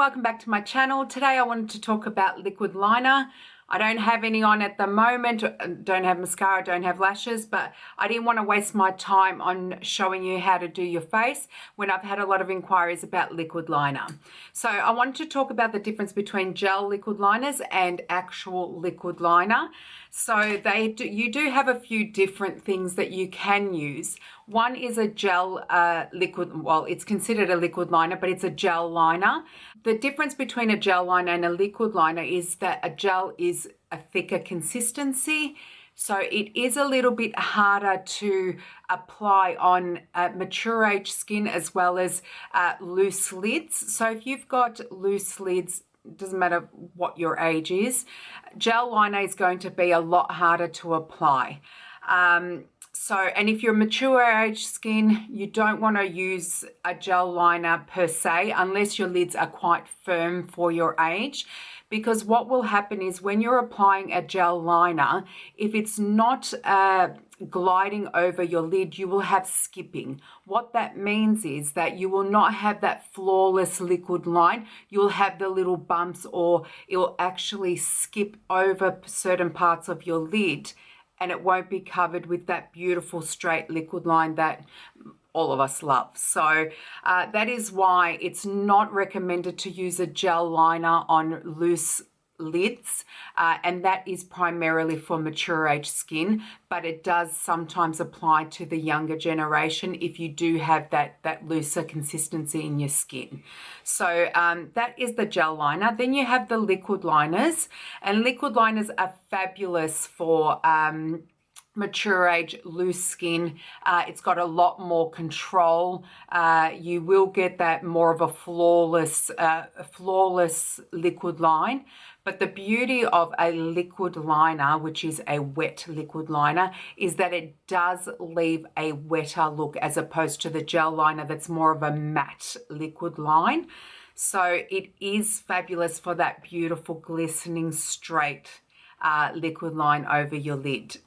welcome back to my channel. Today I wanted to talk about liquid liner. I don't have any on at the moment, don't have mascara, don't have lashes, but I didn't want to waste my time on showing you how to do your face when I've had a lot of inquiries about liquid liner. So I wanted to talk about the difference between gel liquid liners and actual liquid liner. So you do have a few different things that you can use. One is a gel liquid, well, it's considered a liquid liner, but it's a gel liner. The difference between a gel liner and a liquid liner is that a gel is a thicker consistency. So it is a little bit harder to apply on mature age skin as well as loose lids. So if you've got loose lids, doesn't matter what your age is, gel liner is going to be a lot harder to apply. And if you're mature age skin, you don't want to use a gel liner per se unless your lids are quite firm for your age, because what will happen is when you're applying a gel liner, if it's not gliding over your lid, you will have skipping. What that means is that you will not have that flawless liquid line. You'll have the little bumps, or it will actually skip over certain parts of your lid, and it won't be covered with that beautiful straight liquid line that all of us love. So that is why it's not recommended to use a gel liner on loose lids, and that is primarily for mature age skin, but it does sometimes apply to the younger generation if you do have that looser consistency in your skin. So that is the gel liner. Then you have the liquid liners, and liquid liners are fabulous for mature age loose skin. It's got a lot more control. You will get that more of a flawless liquid line. But the beauty of a liquid liner, which is a wet liquid liner, is that it does leave a wetter look as opposed to the gel liner that's more of a matte liquid line. So it is fabulous for that beautiful glistening straight liquid line over your lid.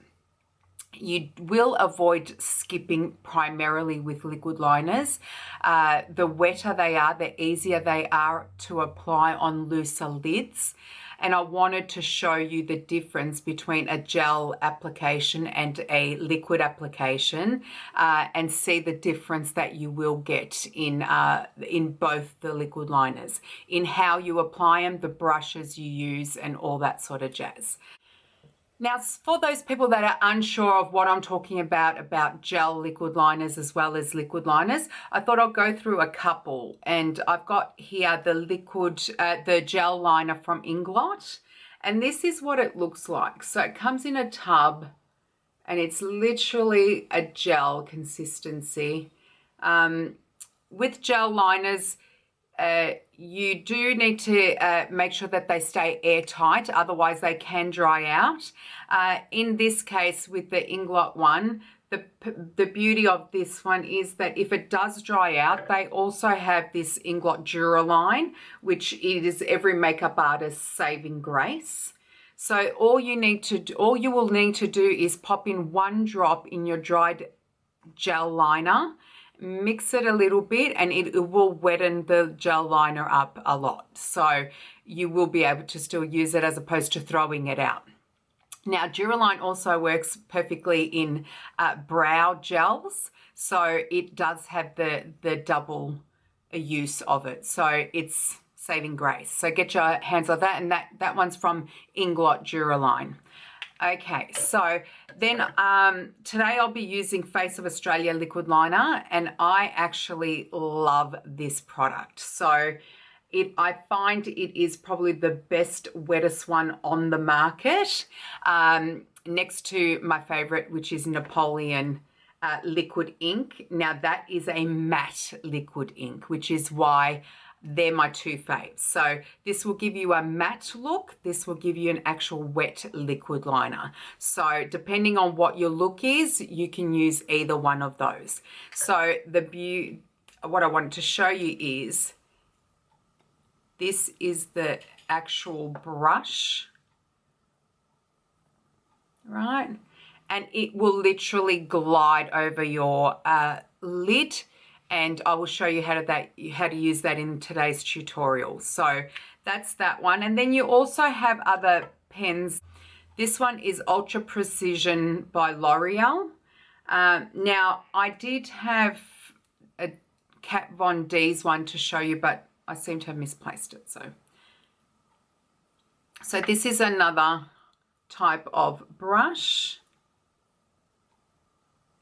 You will avoid skipping primarily with liquid liners. The wetter they are, the easier they are to apply on looser lids. And I wanted to show you the difference between a gel application and a liquid application, and see the difference that you will get in both the liquid liners, in how you apply them, the brushes you use, and all that sort of jazz. Now, for those people that are unsure of what I'm talking about gel liquid liners as well as liquid liners, I thought I'll go through a couple. And I've got here the gel liner from Nglot. And this is what it looks like. So it comes in a tub, and it's literally a gel consistency. With gel liners, you do need to make sure that they stay airtight, otherwise they can dry out. In this case, with the Nglot one, the beauty of this one is that if it does dry out, they also have this Nglot Duraline, which is every makeup artist's saving grace. So all you will need to do is pop in one drop in your dried gel liner, mix it a little bit, and it will wetten the gel liner up a lot. So you will be able to still use it as opposed to throwing it out. Now, Duraline also works perfectly in brow gels. So it does have the double use of it. So it's saving grace. So get your hands on that. And that one's from Nglot Duraline. Okay, so then today I'll be using Face of Australia liquid liner, and I actually love this product. So I find it is probably the best, wettest one on the market, next to my favorite, which is Napoleon liquid ink. Now that is a matte liquid ink, which is why they're my two faves. So this will give you a matte look. This will give you an actual wet liquid liner. So depending on what your look is, you can use either one of those. So what I wanted to show you is, this is the actual brush, right? And it will literally glide over your lid, and I will show you how to use that in today's tutorial. So that's that one. And then you also have other pens. This one is Ultra Precision by L'Oreal. Now I did have a Kat Von D's one to show you, but I seem to have misplaced it. So this is another type of brush.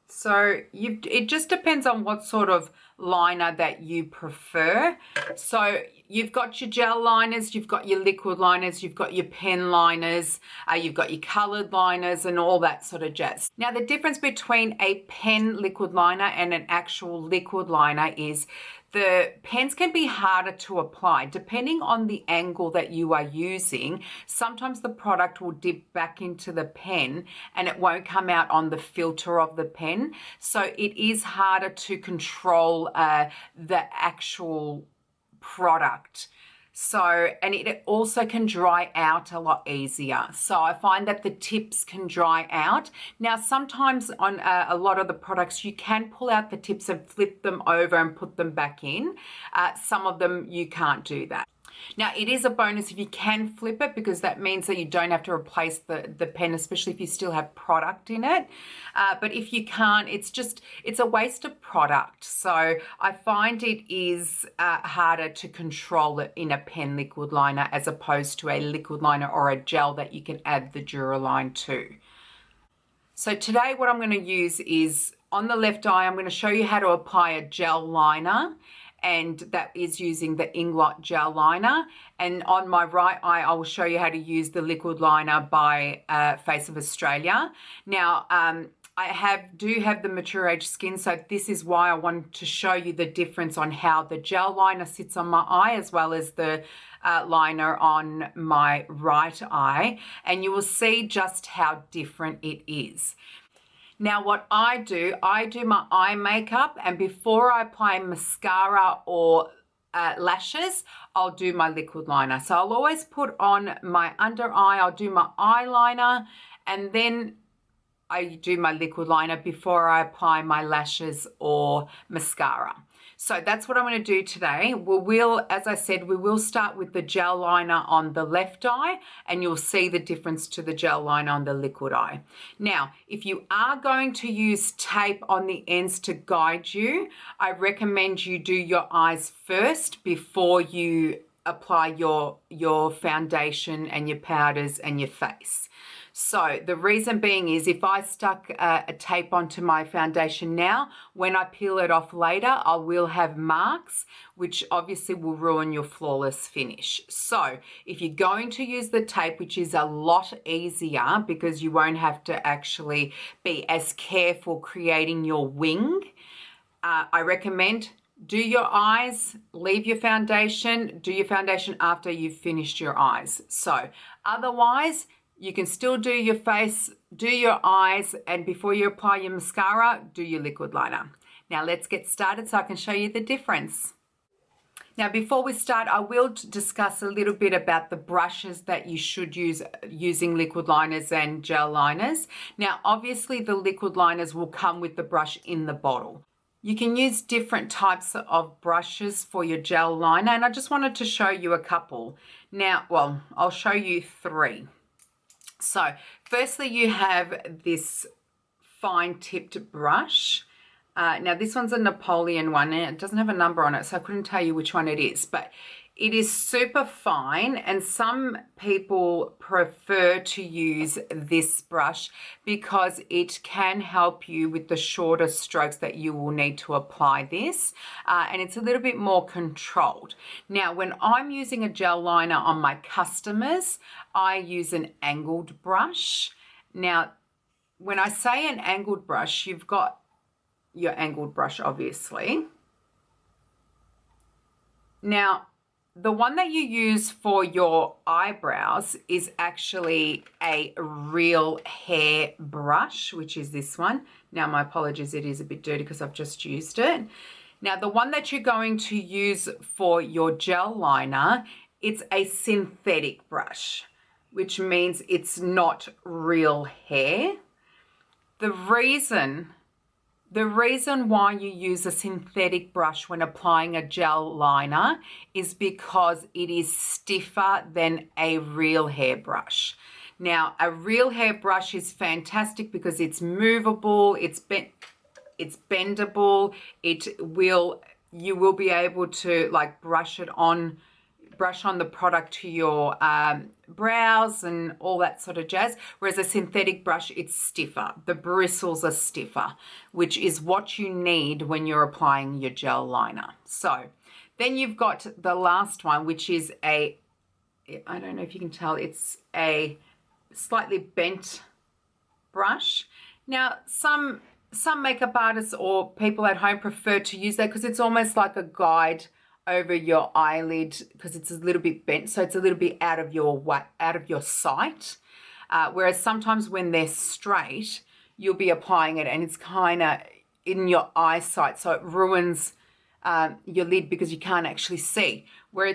So it just depends on what sort of liner that you prefer. So you've got your gel liners, you've got your liquid liners, you've got your pen liners, you've got your colored liners and all that sort of jazz. Now the difference between a pen liquid liner and an actual liquid liner is the pens can be harder to apply depending on the angle that you are using. Sometimes the product will dip back into the pen and it won't come out on the filter of the pen. So it is harder to control the actual product. So, and it also can dry out a lot easier. So I find that the tips can dry out. Now, sometimes on a lot of the products, you can pull out the tips and flip them over and put them back in. Some of them, you can't do that. Now, it is a bonus if you can flip it, because that means that you don't have to replace the pen, especially if you still have product in it. But if you can't, it's a waste of product. So I find it is harder to control it in a pen liquid liner as opposed to a liquid liner or a gel that you can add the Duraline to. So today what I'm going to use is, on the left eye, I'm going to show you how to apply a gel liner, and that is using the nglot gel liner. And on my right eye, I will show you how to use the liquid liner by Face of Australia. Now, I do have the mature age skin, so this is why I wanted to show you the difference on how the gel liner sits on my eye as well as the liner on my right eye, and you will see just how different it is. Now what I do my eye makeup, and before I apply mascara or lashes, I'll do my liquid liner. So I'll always put on my under eye, I'll do my eyeliner, and then I do my liquid liner before I apply my lashes or mascara. So that's what I'm going to do today. As I said, we will start with the gel liner on the left eye, and you'll see the difference to the gel liner on the liquid eye. Now, if you are going to use tape on the ends to guide you, I recommend you do your eyes first before you apply your foundation and your powders and your face. So the reason being is, if I stuck a tape onto my foundation now, when I peel it off later, I will have marks, which obviously will ruin your flawless finish. So if you're going to use the tape, which is a lot easier because you won't have to actually be as careful creating your wing, I recommend do your eyes, leave your foundation, do your foundation after you've finished your eyes. So otherwise, you can still do your face, do your eyes, and before you apply your mascara, do your liquid liner. Now let's get started so I can show you the difference. Now before we start, I will discuss a little bit about the brushes that you should use using liquid liners and gel liners. Now obviously the liquid liners will come with the brush in the bottle. You can use different types of brushes for your gel liner, and I just wanted to show you a couple. Now, well, I'll show you three. So firstly, you have this fine tipped brush. Now this one's a Napoleon one, and it doesn't have a number on it, so I couldn't tell you which one it is, but it is super fine, and some people prefer to use this brush because it can help you with the shorter strokes that you will need to apply this, and it's a little bit more controlled. Now, when I'm using a gel liner on my customers, I use an angled brush. Now, when I say an angled brush, you've got your angled brush, obviously. Now, the one that you use for your eyebrows is actually a real hair brush, which is this one. Now, my apologies, it is a bit dirty because I've just used it. Now, the one that you're going to use for your gel liner, it's a synthetic brush, which means it's not real hair. The reason The reason why you use a synthetic brush when applying a gel liner is because it is stiffer than a real hairbrush. Now, a real hairbrush is fantastic because it's movable, it's bendable, you will be able to like brush on the product to your brows and all that sort of jazz. Whereas a synthetic brush, it's stiffer. The bristles are stiffer, which is what you need when you're applying your gel liner. So then you've got the last one, which is I don't know if you can tell, it's a slightly bent brush. Now, some makeup artists or people at home prefer to use that because it's almost like a guide over your eyelid because it's a little bit bent, so it's a little bit out of your sight. Whereas sometimes when they're straight, you'll be applying it and it's kind of in your eyesight, so it ruins your lid because you can't actually see. When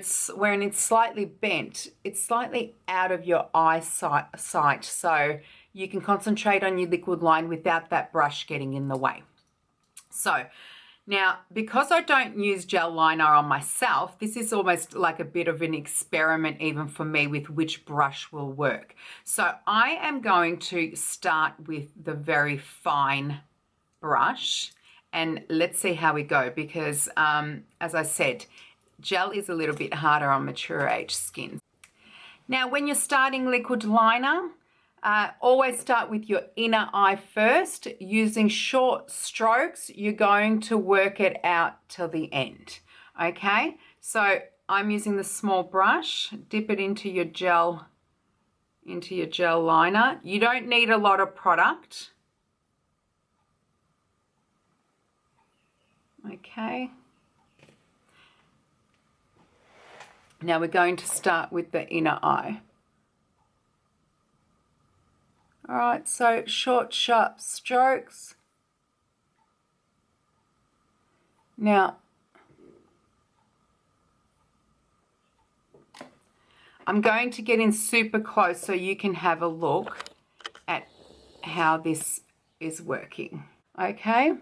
it's slightly bent, it's slightly out of your eyesight, so you can concentrate on your liquid line without that brush getting in the way. So now, because I don't use gel liner on myself, this is almost like a bit of an experiment even for me with which brush will work. So I am going to start with the very fine brush and let's see how we go because as I said, gel is a little bit harder on mature age skin. Now, when you're starting liquid liner, always start with your inner eye first. Using short strokes, you're going to work it out till the end. Okay, so I'm using the small brush, dip it into your gel liner. You don't need a lot of product. Okay. Now we're going to start with the inner eye. All right, so short, sharp strokes. Now, I'm going to get in super close so you can have a look at how this is working. Okay,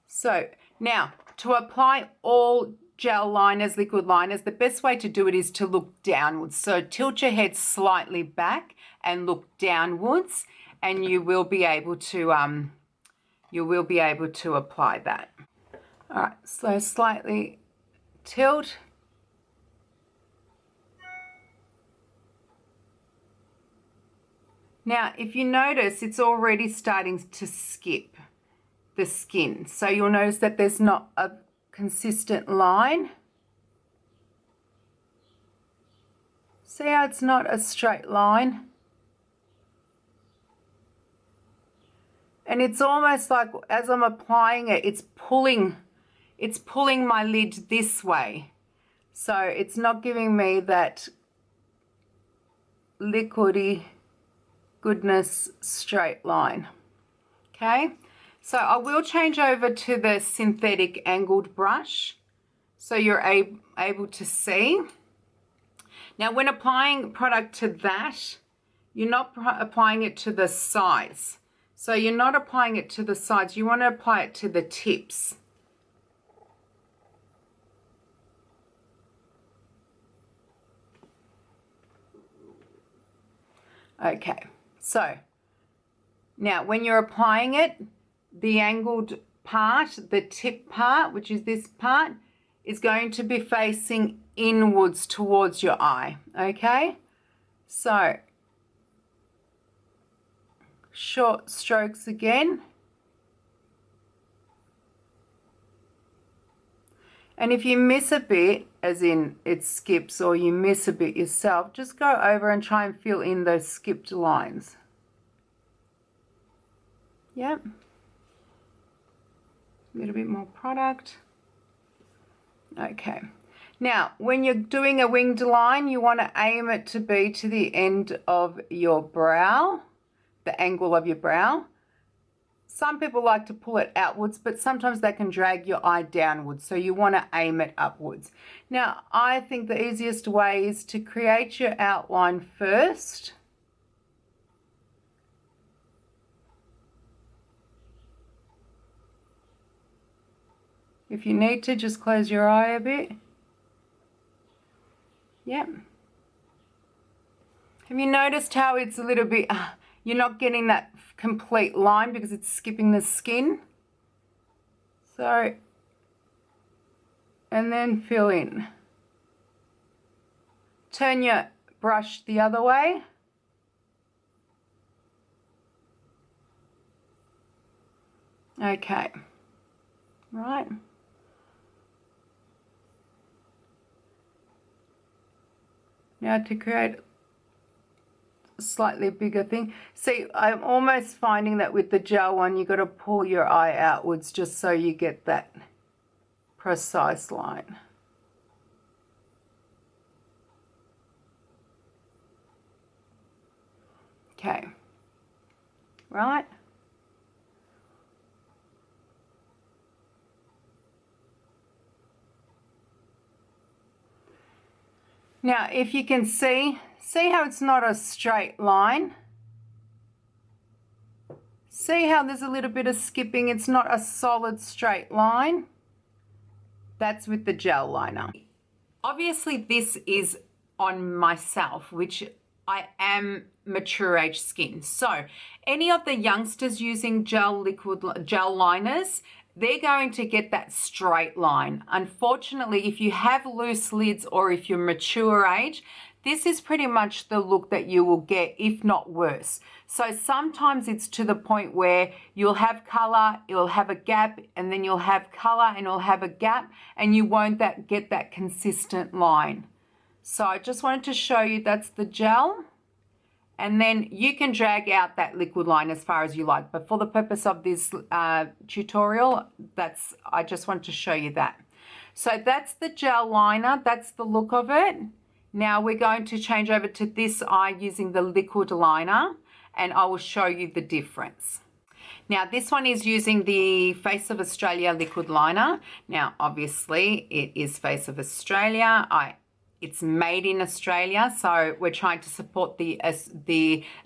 so now to apply all gel liners, liquid liners, the best way to do it is to look downwards. So tilt your head slightly back and look downwards, and you will be able to apply that. All right, so slightly tilt. Now, if you notice, it's already starting to skip the skin. So you'll notice that there's not a consistent line. See how it's not a straight line? And it's almost like as I'm applying it, it's pulling my lid this way. So it's not giving me that liquidy goodness straight line. Okay, so I will change over to the synthetic angled brush so you're able to see. Now, when applying product to that, you're not applying it to the sides. So you're not applying it to the sides, you want to apply it to the tips. Okay, so now when you're applying it, the angled part, the tip part, which is this part, is going to be facing inwards towards your eye. Okay, so short strokes again. And if you miss a bit, as in it skips, or you miss a bit yourself, just go over and try and fill in those skipped lines. Yep. A little bit more product. Okay. Now, when you're doing a winged line, you want to aim it to be to the end of your brow, the angle of your brow. Some people like to pull it outwards, but sometimes they can drag your eye downwards, so you want to aim it upwards. Now, I think the easiest way is to create your outline first. If you need to, just close your eye a bit. Yep. Have you noticed how it's a little bit, you're not getting that complete line because it's skipping the skin? So, and then fill in. Turn your brush the other way. Okay. Right. Now to create a slightly bigger thing. See, I'm almost finding that with the gel one, you've got to pull your eye outwards just so you get that precise line. Okay. Right. Now, if you can see how it's not a straight line? See how there's a little bit of skipping? It's not a solid straight line. That's with the gel liner. Obviously, this is on myself, which I am mature age skin. So any of the youngsters using gel liners, they're going to get that straight line. Unfortunately, if you have loose lids or if you're mature age, this is pretty much the look that you will get, if not worse. So sometimes it's to the point where you'll have color, it'll have a gap, and then you'll have color and it'll have a gap, and you won't get that consistent line. So I just wanted to show you that's the gel. And then you can drag out that liquid line as far as you like. But for the purpose of this tutorial, I just want to show you that. So that's the gel liner. That's the look of it. Now we're going to change over to this eye using the liquid liner, and I will show you the difference. Now this one is using the Face of Australia liquid liner. Now obviously it is Face of Australia. It's made in Australia, so we're trying to support the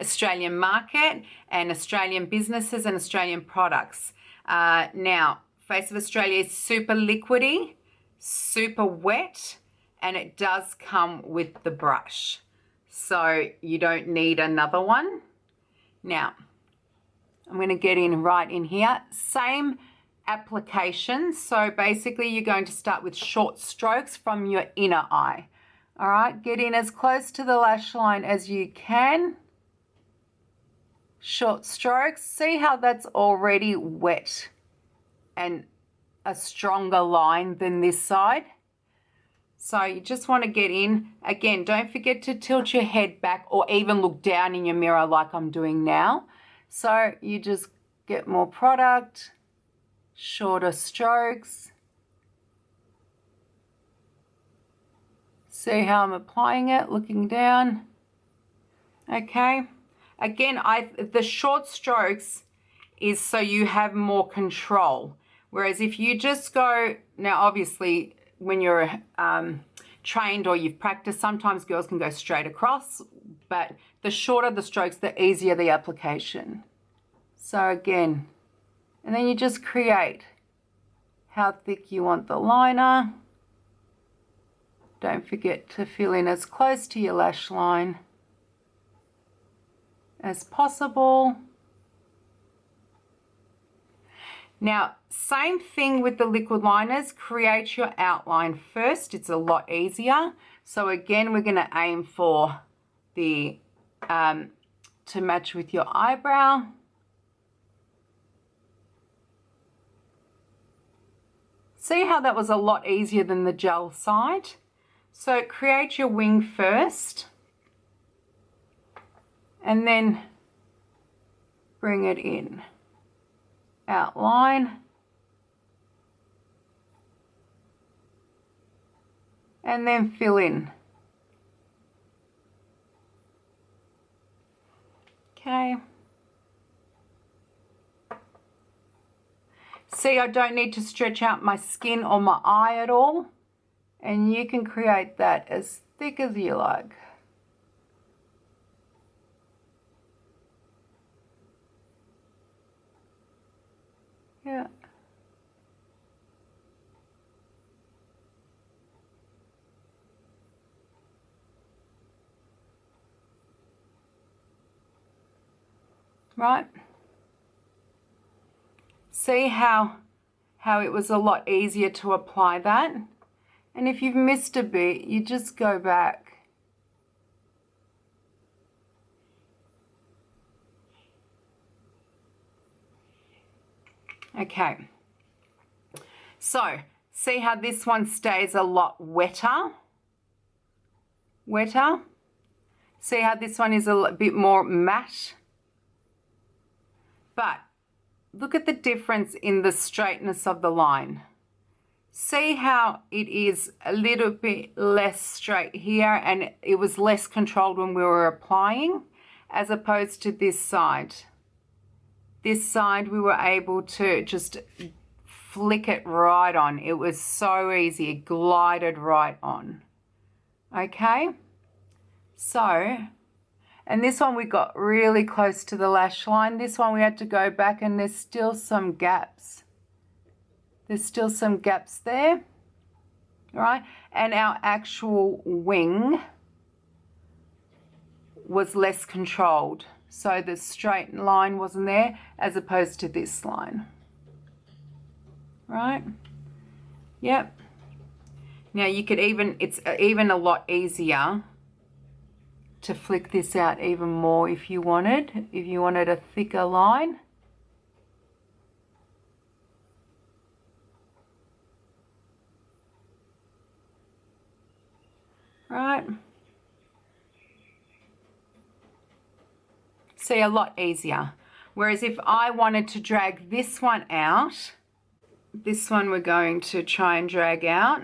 Australian market and Australian businesses and Australian products. Now, Face of Australia is super liquidy, super wet, and it does come with the brush. So you don't need another one. Now, I'm going to get in right in here. Same application. So basically you're going to start with short strokes from your inner eye. All right, get in as close to the lash line as you can. Short strokes. See how that's already wet and a stronger line than this side. So you just want to get in. Again, don't forget to tilt your head back or even look down in your mirror like I'm doing now. So you just get more product, shorter strokes. See how I'm applying it, looking down. Okay. Again, the short strokes is so you have more control. Whereas if you just go, now obviously when you're trained or you've practiced, sometimes girls can go straight across, but the shorter the strokes, the easier the application. So again, and then you just create how thick you want the liner. Don't forget to fill in as close to your lash line as possible. Now, same thing with the liquid liners. Create your outline first. It's a lot easier. So again, we're going to aim for the to match with your eyebrow. See how that was a lot easier than the gel side? So create your wing first and then bring it in. Outline and then fill in. Okay. See, I don't need to stretch out my skin or my eye at all. And you can create that as thick as you like. Yeah. right? See how it was a lot easier to apply that? And if you've missed a bit, you just go back. Okay, so see how this one stays a lot wetter? See how this one is a bit more matte? But look at the difference in the straightness of the line. See how it is a little bit less straight here, and it was less controlled when we were applying, as opposed to this side. This side we were able to just flick it right on. It was so easy, it glided right on. Okay, so, and this one we got really close to the lash line. This one we had to go back, and there's still some gaps. There's still some gaps there, all right? And our actual wing was less controlled. So the straight line wasn't there as opposed to this line, right? Yep. Now you could even, it's even a lot easier to flick this out even more if you wanted a thicker line. Right. See, a lot easier. Whereas if I wanted to drag this one out, this one we're going to try and drag out.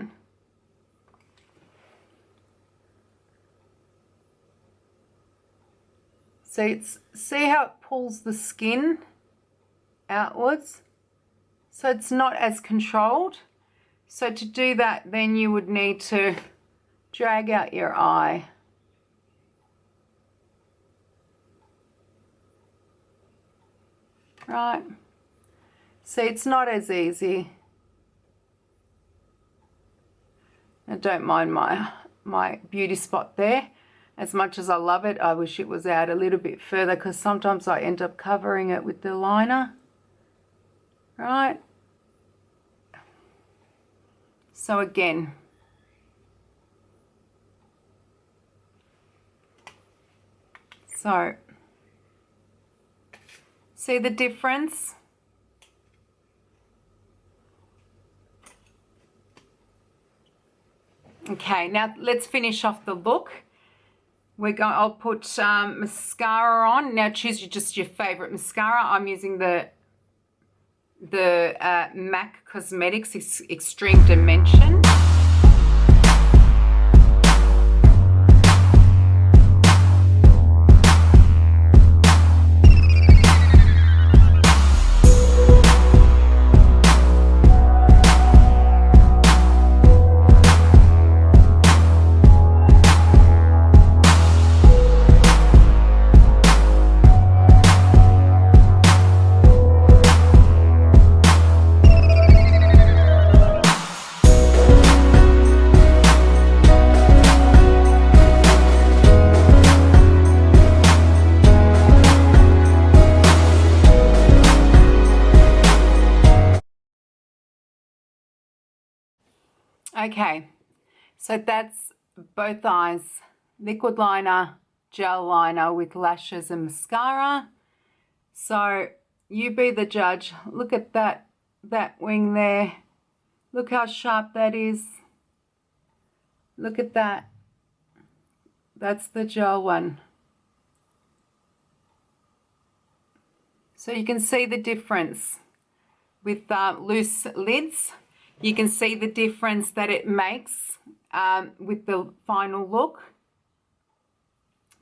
See how it pulls the skin outwards? So it's not as controlled. So to do that, then you would need to drag out your eye. Right. See, it's not as easy. I don't mind my beauty spot there. As much as I love it, I wish it was out a little bit further, because sometimes I end up covering it with the liner. Right. So again, so see the difference? Okay, now let's finish off the look. I'll put mascara on. Now choose just your favorite mascara. I'm using the MAC Cosmetics Extreme Dimension. Okay, so that's both eyes, liquid liner, gel liner with lashes and mascara. So you be the judge. Look at that wing there. Look how sharp that is. Look at that. That's the gel one. So you can see the difference with loose lids. You can see the difference that it makes with the final look.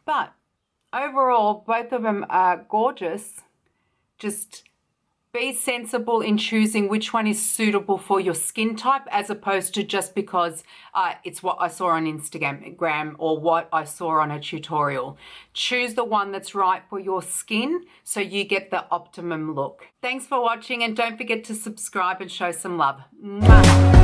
But overall, both of them are gorgeous. Just be sensible in choosing which one is suitable for your skin type, as opposed to just because it's what I saw on Instagram or what I saw on a tutorial. Choose the one that's right for your skin so you get the optimum look. Thanks for watching, and don't forget to subscribe and show some love. Mwah.